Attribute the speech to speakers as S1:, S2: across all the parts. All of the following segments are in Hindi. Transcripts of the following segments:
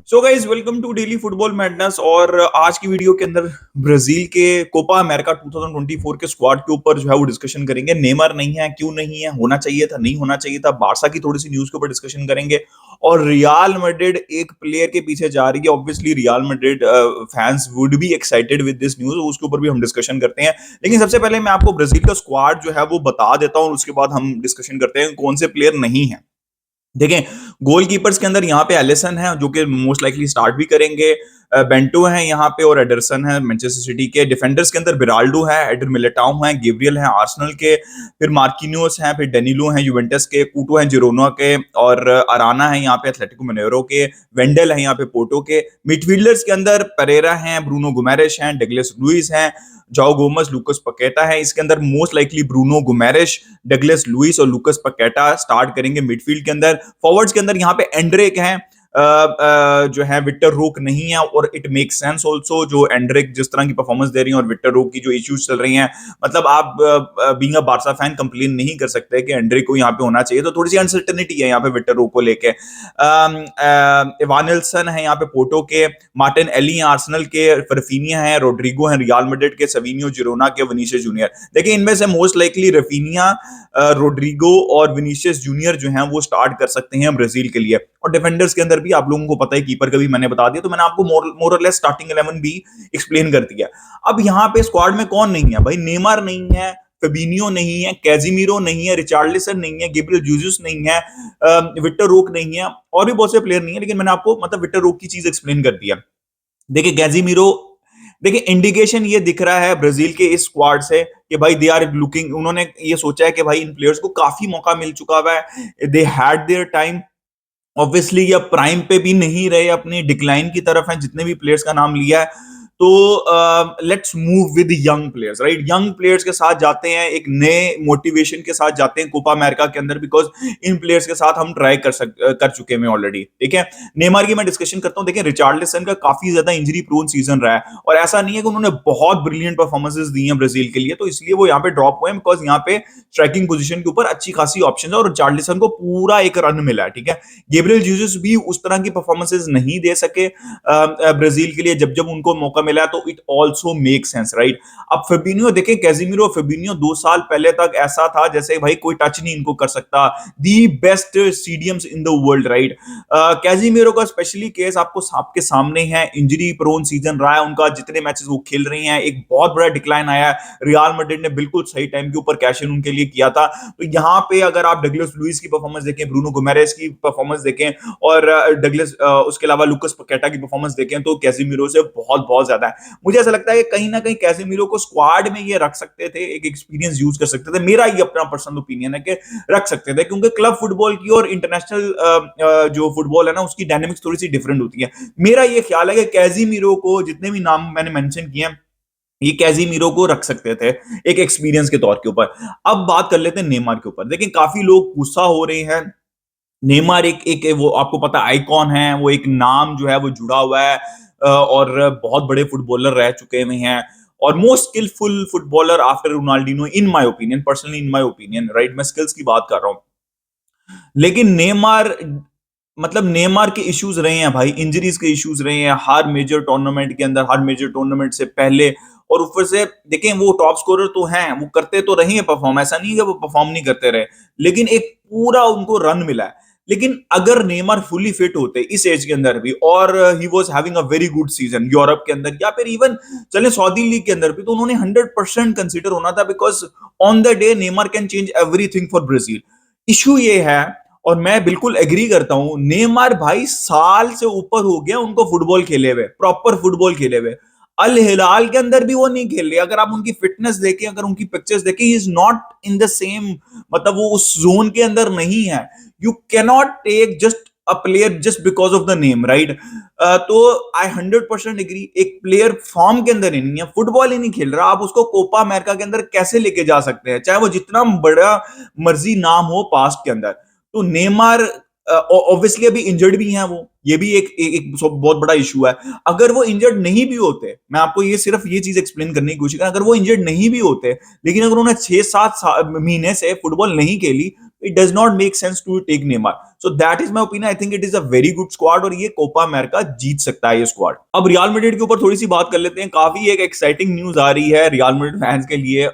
S1: So guys welcome to daily football madness. और आज की वीडियो के अंदर ब्राजील के कोपा अमेरिका 2024 के स्क्वाड के ऊपर जो है वो डिस्कशन करेंगे। नेमार नहीं है, क्यों नहीं है, होना चाहिए था, नहीं होना चाहिए था। बारसा की थोड़ी सी न्यूज के ऊपर डिस्कशन करेंगे। और रियल मैड्रिड एक प्लेयर के पीछे जा रही है। Obviously real Madrid fans would be excited with this news, उसके ऊपर भी हम डिस्कशन करते हैं। लेकिन सबसे पहले मैं आपको ब्राजील का स्क्वाड जो है वो बता देता हूँ, उसके बाद हम डिस्कशन करते हैं कौन से प्लेयर नहीं है। देखें, गोलकीपर्स के अंदर यहाँ पे एलिसन है जो कि मोस्ट लाइकली स्टार्ट भी करेंगे। बेंटो है यहाँ पे और एडरसन है मैनचेस्टर सिटी के। डिफेंडर्स के अंदर बिराल्डो है, एडर मिलिटाओ है, गेब्रियल है आर्सेनल के, फिर मार्किनियोस है, फिर डेनिलो है यूवेंटस के, कूटो है जिरोना के, और अराना है यहाँ पे एथलेटिको मिनेरो के, वेंडल है यहाँ पे पोर्टो के। मिडफील्डर्स के अंदर परेरा है, ब्रूनो गुमेरेश है, डगलस लुइस है, जाओ गोमस, लुकस पकेटा है। इसके अंदर most likely Bruno Guimaraes, Douglas Luiz और लुकस पकेटा स्टार्ट करेंगे मिडफील्ड के अंदर। फॉरवर्ड्स के अंदर यहाँ पे एंड्रिक है, जो है विक्टर रोक नहीं है। और इट मेक सेंस ऑल्सो, जो एंड्रिक जिस तरह की परफॉर्मेंस दे रही है और विक्टर रोक की जो इश्यूज चल रही हैं, मतलब आप being a Barça fan complain नहीं कर सकते कि एंड्रिक को यहाँ पे होना चाहिए। तो थोड़ी सी अनसर्टेनिटी है यहाँ पे विक्टर रोक को लेके। इवानिल्सन है यहाँ पे पोर्टो के, मार्टिन एली है आर्सेनल के, रफीनिया है, रोड्रिगो है रियल मैड्रिड के, सवीनियो जिरोना के, विनीसियस जूनियर। देखिए, इनमें से मोस्ट लाइकली रफीनिया, रोड्रिगो और विनीसियस जूनियर जो हैं वो स्टार्ट कर सकते हैं ब्राजील के लिए। और डिफेंडर्स के अंदर भी आप लोगों को पता है, कीपर का भी मैंने बता दिया, तो मैंने आपको मोर और लेस स्टार्टिंग 11 भी एक्सप्लेन कर दिया। अब यहाँ पे स्क्वाड में कौन नहीं है भाई? नेमार नहीं है, फेबिनियो नहीं है, कैजिमीरो नहीं है, रिचार्लिसन नहीं है, गैब्रियल जूजुस नहीं है, विक्टर रोक नहीं है, और भी बहुत से प्लेयर नहीं है। लेकिन मैंने आपको मतलब विक्टर रोक की चीज एक्सप्लेन कर दिया। देखिए कैजिमीरो, देखिए इंडिकेशन ये दिख रहा है ब्राजील के इस स्क्वाड से कि भाई दे आर लुकिंग, उन्होंने ये सोचा है कि भाई इन प्लेयर्स को काफी मौका मिल चुका हुआ है, they had their time. Obviously ये प्राइम पे भी नहीं रहे, अपनी डिक्लाइन की तरफ हैं जितने भी प्लेयर्स का नाम लिया है। तो let's move with young players, right? Young players के साथ जाते हैं, एक नए मोटिवेशन के साथ जाते हैं कोपा अमेरिका के अंदर, बिकॉज इन प्लेयर्स के साथ हम ट्राई कर चुके हैं ऑलरेडी। ठीक है, नेमार की मैं डिस्कशन करता हूं। देखिए, रिचार्लिसन का काफी ज्यादा इंजरी प्रोन सीजन रहा है, और ऐसा नहीं है कि उन्होंने बहुत ब्रिलियंट परफॉर्मेंसेस दी हैं ब्राजील के लिए, तो इसलिए वो यहाँ पे ड्रॉप हुए हैं, बिकॉज यहाँ पे स्ट्राइकिंग पोजीशन के ऊपर अच्छी खासी ऑप्शन है और रिचार्लिसन को पूरा एक रन मिला है। ठीक है, गैब्रियल जीसस भी उस तरह की परफॉर्मेंसेस नहीं दे सके ब्राजील के लिए, जब जब उनको मौका मिला, तो it also make sense, right? अब फेबिनियो देखें, कैजिमीरो फेबिनियो 2 साल पहले तक ऐसा था जैसे भाई कोई टच नहीं इनको कर सकता, the best CDMs in the world, right? Casemiro का स्पेशली केस आपको आपके सामने है, इंजरी प्रोन सीजन रहा है उनका, जितने मैचेस वो खेल रही हैं एक बहुत बड़ा डिक्लाइन आया है। रियल मैड्रिड ने बिल्कुल सही टाइम के ऊपर कैश इन उनके लिए किया था। तो यहाँ पे अगर आप डगलस लुइस की परफॉर्मेंस देखें, ब्रूनो गुमेरेस की परफॉर्मेंस देखें, और डगलस उसके अलावा लुकस पकेटा की परफॉर्मेंस देखें, तो कैजिमीरो से बहुत बहुत ज्यादा है। मुझे ऐसा लगता है कि कहीं ना कहीं कैजिमीरो को स्क्वाड में ये रख सकते थे, एक एक्सपीरियंस यूज कर सकते थे। मेरा ये अपना पर्सनल ओपिनियन है कि रख सकते थे, क्योंकि क्लब फुटबॉल की और इंटरनेशनल जो फुटबॉल है ना, उसकी डायनेमिक्स थोड़ी सी डिफरेंट होती है। मेरा ये ख्याल है कि कैजिमीरो को, जितने भी नाम मैंने मेंशन किए हैं, ये कैजिमीरो को रख सकते थे एक एक्सपीरियंस के तौर के ऊपर। अब बात कर लेते हैं नेमार के ऊपर। देखिए, काफी लोग गुस्सा हो रहे हैं। नेमार एक एक वो आपको पता आइकॉन है, वो एक नाम जो है वो जुड़ा हुआ है, और बहुत बड़े फुटबॉलर रह चुके हुए हैं, और most skillful footballer after Ronaldinho in my opinion, personally in my opinion, right? मैं स्किल्स की बात कर रहा हूं। लेकिन नेमार, मतलब नेमार के इश्यूज रहे हैं भाई, इंजरीज के इश्यूज रहे हैं हर मेजर टूर्नामेंट के अंदर, हर मेजर टूर्नामेंट से पहले। और ऊपर से देखें, वो टॉप स्कोरर तो हैं, वो करते तो रहे हैं परफॉर्म, ऐसा नहीं है कि वो परफॉर्म नहीं करते रहे, लेकिन एक पूरा उनको रन मिला है। लेकिन अगर नेमार फुली फिट होते इस एज के अंदर भी, और he was having a very good season Europe के अंदर, या फिर इवन चले सऊदी लीग के अंदर भी, तो उन्होंने 100% कंसीडर होना था, because on the day Neymar can change everything for Brazil. Issue ये है, और मैं बिल्कुल एग्री करता हूं, नेमार भाई साल से ऊपर हो गया उनको फुटबॉल खेले हुए, प्रॉपर फुटबॉल खेले हुए। अल हिलाल के अंदर भी वो नहीं खेल रहे। अगर आप उनकी फिटनेस देखें, अगर उनकी पिक्चर्स देखें, he is not in the same, मतलब वो उस जोन के अंदर नहीं है। You can not take just a player just because of the name, right? तो आई 100% एग्री, एक प्लेयर फॉर्म के अंदर ही नहीं है, फुटबॉल ही नहीं खेल रहा, आप उसको कोपा अमेरिका के अंदर कैसे लेके जा सकते हैं, चाहे वो जितना बड़ा मर्जी नाम हो पास्ट के अंदर? तो नेमार ऑब्वियसली अभी इंजर्ड भी हैं, वो ये भी एक बहुत बड़ा इशू है। अगर वो इंजर्ड नहीं भी होते, मैं आपको ये सिर्फ ये चीज एक्सप्लेन करने की कोशिश कर, अगर वो इंजर्ड नहीं भी होते, लेकिन अगर उन्होंने 6-7 महीने से फुटबॉल नहीं खेली, it does not make sense to take Neymar. So that is my opinion. I think it is a very good squad और ये कोपा अमेरिका जीत सकता है ये स्क्वाड. अब रियल मैड्रिड के ऊपर थोड़ी सी बात कर लेते हैं. काफी एक एक्साइटिंग न्यूज आ रही है रियल मैड्रिड फैंस के लिए.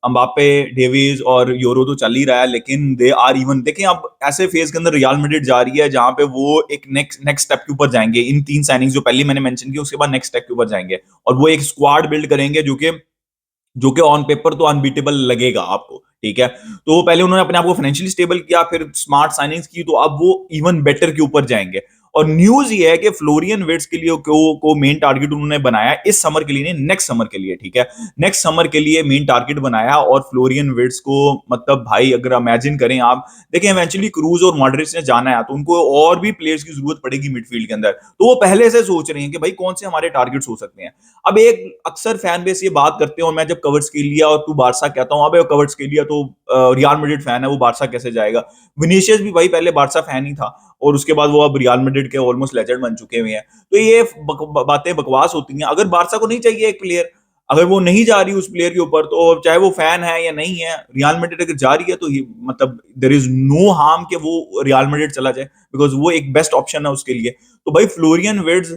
S1: अम्बापे, डेविस और यूरो तो चल ही रहा है, लेकिन दे आर इवन. देखिए अब ऐसे फेज के अंदर रियल मैड्रिड जा रही है जहां पे वो एक नेक्स्ट स्टेप के ऊपर जाएंगे. इन 3 साइनिंग्स जो पहले मैंने मेंशन किया उसके बाद नेक्स्ट स्टेप के ऊपर जाएंगे और वो एक स्क्वाड बिल्ड करेंगे जो कि ऑन पेपर तो अनबीटेबल लगेगा आपको. ठीक है, तो पहले उन्होंने अपने आप को फाइनेंशियली स्टेबल किया, फिर स्मार्ट साइनिंग्स की, तो अब वो इवन बेटर के ऊपर जाएंगे. और न्यूज ये है कि फ्लोरियन विर्ट्ज के लिए को मेन टारगेट उन्होंने बनाया इस समर के लिए नहीं, नेक्स्ट समर के लिए. ठीक है, नेक्स्ट समर के लिए मेन टारगेट बनाया. और फ्लोरियन विर्ट्ज को मतलब भाई अगर इमेजिन करें आप, देखिए इवेंचुअली क्रूज और मॉड्रिच ने जाना है तो उनको और भी प्लेयर्स की जरूरत पड़ेगी मिडफील्ड के अंदर, तो वो पहले से सोच रहे हैं कि भाई कौन से हमारे टारगेट्स हो सकते हैं. अब एक अक्सर फैन बेस ये बात करते हैं और मैं जब कवर्स के लिया और तू बारसा कहता हूं, अबे कवर्स के लिया तो रियल मैड्रिड फैन है वो बारसा कैसे जाएगा. विनीशियस भी भाई पहले बारसा फैन ही था और उसके बाद वो अब रियल मैड्रिड के ऑलमोस्ट लेजेंड बन चुके हुए हैं. तो ये बातें बकवास होती हैं. अगर बारसा को नहीं चाहिए एक प्लेयर, अगर वो नहीं जा रही उस प्लेयर के ऊपर, तो चाहे वो फैन है या नहीं है, रियल मैड्रिड अगर जा रही है तो मतलब देयर इज नो हार्म कि वो रियल मैड्रिड चला जाए, बिकॉज वो एक बेस्ट ऑप्शन है उसके लिए. तो भाई फ्लोरियन विर्ट्ज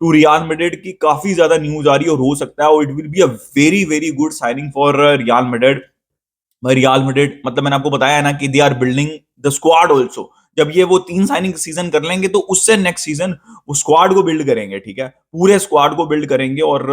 S1: टू रियल मैड्रिड की काफी ज्यादा न्यूज आ रही है और हो सकता है और it will be a very very good signing for Real Madrid. Real Madrid मतलब मैंने आपको बताया है ना कि they are building the squad also. जब ये वो 3 साइनिंग सीजन कर लेंगे तो उससे नेक्स्ट सीजन वो स्क्वाड को बिल्ड करेंगे. ठीक है, पूरे स्क्वाड को बिल्ड करेंगे और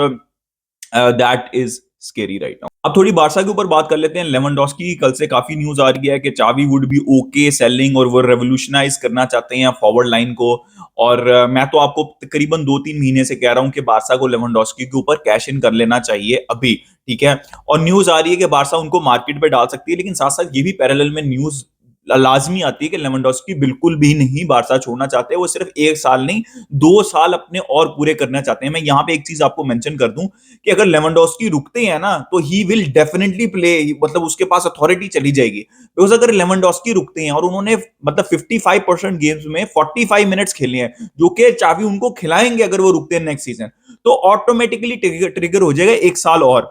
S1: that is scary right now. अब थोड़ी बारसा के ऊपर बात कर लेते हैं. लेवेंडोस्की की कल से काफी न्यूज आ रही है कि चावी वुड बी ओके सेलिंग और वो रेवोल्यूशनाइज करना चाहते हैं फॉरवर्ड लाइन को. और मैं तो आपको तकरीबन 2-3 महीने से कह रहा हूं कि बारसा को लेवेंडोस्की के ऊपर कैश इन कर लेना चाहिए अभी. ठीक है, और न्यूज आ रही है कि बारसा उनको मार्केट पे डाल सकती है, लेकिन साथ साथ ये भी पैरेलल में न्यूज लाजमी आती है कि लेवेंडोस्की बिल्कुल भी नहीं बारसा छोड़ना चाहते. वो सिर्फ 1 साल नहीं 2 साल अपने और पूरे करना चाहते हैं. मैं यहाँ पे एक चीज आपको मेंशन कर दूं कि अगर लेवेंडोस्की रुकते हैं ना तो ही विल डेफिनेटली प्ले, मतलब उसके पास अथॉरिटी चली जाएगी. बिकॉज अगर लेवेंडोस्की रुकते हैं और उन्होंने मतलब 55% गेम्स में 45 मिनट्स खेले हैं जो कि चावी उनको खिलाएंगे अगर वो रुकते हैं नेक्स्ट सीजन, तो ऑटोमेटिकली ट्रिगर हो जाएगा 1 साल और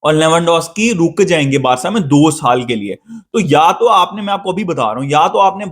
S1: लेवेंडोस्की रुक जाएंगे बारसा में 2 साल के लिए. तो या तो आपने, मैं आपको अभी बता रहा हूं, या तो आपने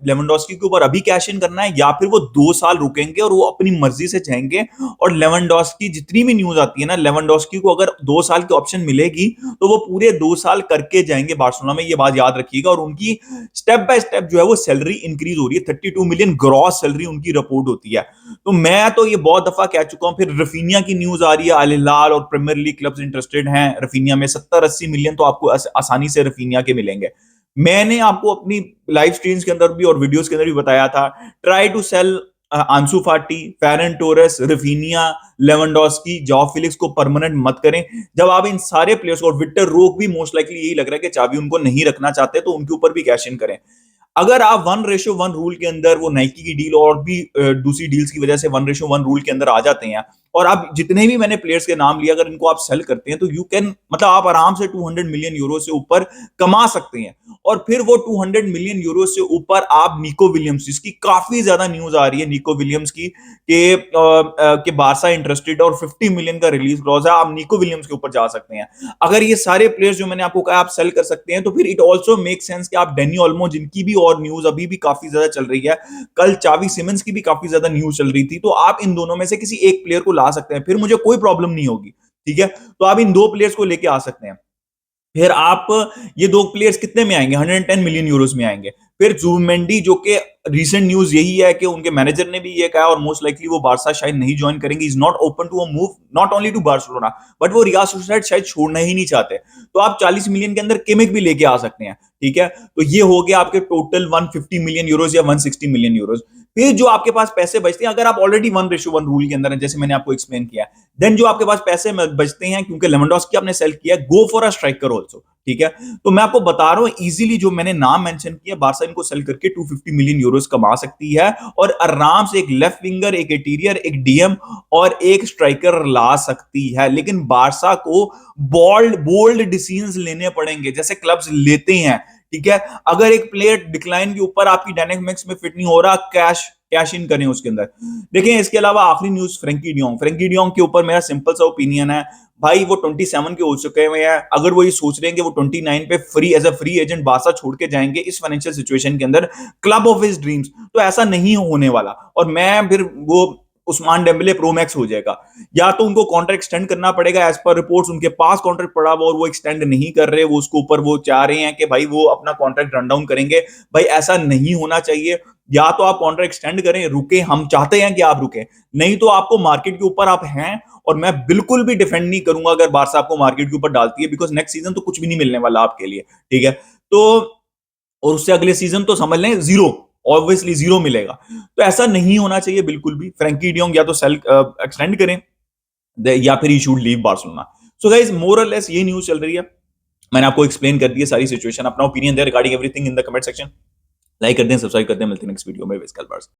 S1: लेवेंडोस्की के ऊपर अभी कैश इन करना है या फिर वो 2 साल रुकेंगे और वो अपनी मर्जी से जाएंगे. और लेवेंडोस्की जितनी भी न्यूज आती है ना, लेवेंडोस्की को अगर 2 साल की ऑप्शन मिलेगी तो वो पूरे 2 साल करके जाएंगे बार्सिलोना में, ये बात याद रखिएगा. और उनकी स्टेप बाय स्टेप जो है वो सैलरी इंक्रीज हो रही है. 32 मिलियन ग्रॉस सैलरी उनकी रिपोर्ट होती है. तो मैं तो ये बहुत दफा कह चुका हूं. फिर रफीनिया की न्यूज आ रही है, अल हिलाल और प्रीमियर लीग क्लब्स इंटरेस्टेड हैं रफीनिया में. 70-80 मिलियन तो आपको आसानी से रफीनिया के मिलेंगे. मैंने आपको अपनी लाइव स्ट्रीम्स के अंदर भी और वीडियोस के अंदर भी बताया था, try to sell Ansu Fati, Ferran Torres, Raphinha, Lewandowski, Joao Felix को परमानेंट मत करें. जब आप इन सारे प्लेयर्स और विक्टर रोक भी मोस्ट लाइकली यही लग रहा है कि चावी उनको नहीं रखना चाहते, तो उनके ऊपर भी कैश इन करें. अगर आप 1:1 रूल के अंदर वो नाइकी की डील और भी दूसरी डील्स की वजह से 1:1 रूल के अंदर आ जाते हैं और आप जितने भी मैंने प्लेयर्स के नाम लिया, अगर इनको आप सेल करते हैं तो यू कैन, मतलब आप आराम से 200 मिलियन यूरो से ऊपर कमा सकते हैं. और फिर वो 200 मिलियन यूरो से ऊपर आप निको विलियम्स, जिसकी काफी ज्यादा न्यूज आ रही है निको विलियम्स की के बारसा इंटरेस्टेड और 50 मिलियन का रिलीज क्लॉज है, आप निको विलियम्स के ऊपर जा सकते हैं. अगर ये सारे प्लेयर्स जो मैंने आपको कहा आप सेल कर सकते हैं तो फिर इट ऑल्सो मेक सेंस कि आप डेनी ओल्मो, जिनकी भी और न्यूज अभी भी काफी ज्यादा चल रही है, कल चावी सिमंस की भी काफी ज्यादा न्यूज चल रही थी, तो आप इन दोनों में से किसी एक प्लेयर को ला सकते हैं. फिर मुझे कोई प्रॉब्लम नहीं होगी. ठीक है, तो आप इन 2 प्लेयर्स को लेके आ सकते हैं. फिर आप ये 2 प्लेयर्स कितने में आएंगे? 110 मिलियन यूरोस में आएंगे. फिर जुबिमेंडी, जो कि रीसेंट न्यूज यही है कि उनके मैनेजर ने भी ये कहा और मोस्ट लाइकली वो बारसा शायद नहीं ज्वाइन करेंगे. Is not open to a move, not only to Barcelona, but वो रियल सोसाइटी शायद छोड़ना ही नहीं चाहते. तो आप 40 मिलियन के अंदर किमिक भी लेके आ सकते हैं. ठीक है, तो ये हो गया आपके टोटल 150 मिलियन यूरोज या 160 मिलियन यूरोज. फिर जो आपके पास पैसे बचते हैं, अगर आप ऑलरेडी 1:1 रूल के अंदर है जैसे मैंने आपको एक्सप्लेन किया, देन जो आपके पास पैसे बचते हैं, क्योंकि लेवेंडोस्की आपने सेल किया, go for a striker also. ठीक है, तो मैं आपको बता रहा हूं इजीली जो मैंने नाम मेंशन किया, बारसा इनको सेल करके 250 मिलियन यूरोस कमा सकती है और आराम से एक लेफ्ट विंगर, एक इंटीरियर, एक डीएम और एक स्ट्राइकर ला सकती है. लेकिन बारसा को बोल्ड डिसीजंस लेने पड़ेंगे जैसे क्लब्स लेते हैं. ठीक है, अगर एक प्लेयर डिक्लाइन के ऊपर आपकी डायनेमिक्स में फिट नहीं हो रहा, कैश इन करें उसके अंदर. देखिए इसके अलावा आखिरी न्यूज फ्रेंकी डियोंग के ऊपर मेरा सिंपल सा ओपिनियन है, भाई वो 27 के हो चुके हैं। अगर वो ये सोच रहे हैं कि वो 29 पे free as a free agent Barca छोड़ के जाएंगे इस फाइनेंशियल सिचुएशन के अंदर, क्लब ऑफ हिज ड्रीम्स, तो ऐसा नहीं होने वाला। और मैं फिर वो उस्मान डेम्बले प्रो मैक्स हो जाएगा, या तो उनको कॉन्ट्रैक्ट एक्सटेंड करना पड़ेगा। एज पर रिपोर्ट्स उनके पास कॉन्ट्रैक्ट पड़ा हुआ और वो एक्सटेंड नहीं कर रहे, वो उसके ऊपर वो चाह रहे हैं कि भाई वो अपना कॉन्ट्रैक्ट रन डाउन करेंगे। भाई ऐसा नहीं होना चाहिए। या तो आप कॉन्ट्रैक्ट एक्सटेंड करें, रुके, हम चाहते हैं कि आप रुके, नहीं तो आपको मार्केट के ऊपर आप हैं। और मैं बिल्कुल भी डिफेंड नहीं करूंगा अगर बारसा आपको मार्केट के ऊपर डालती है, बिकॉज नेक्स्ट सीजन तो कुछ भी नहीं मिलने वाला आपके लिए, ठीक है। तो और उससे अगले सीजन तो समझ लें जीरो, ऑब्वियसली जीरो मिलेगा। तो ऐसा नहीं होना चाहिए बिल्कुल भी। फ्रैंकी डियोंग या तो सेल एक्सटेंड करें, या फिर he should leave Barcelona. So guys more और लेस ये न्यूज चल रही है। मैंने आपको एक्सप्लेन कर दी है सारी सिचुएशन। अपना opinion they regarding everything in the comment section. Like कर दें, सब्सक्राइब कर दें। मिलते हैं नेक्स्ट वीडियो में। विस्कल बार्स।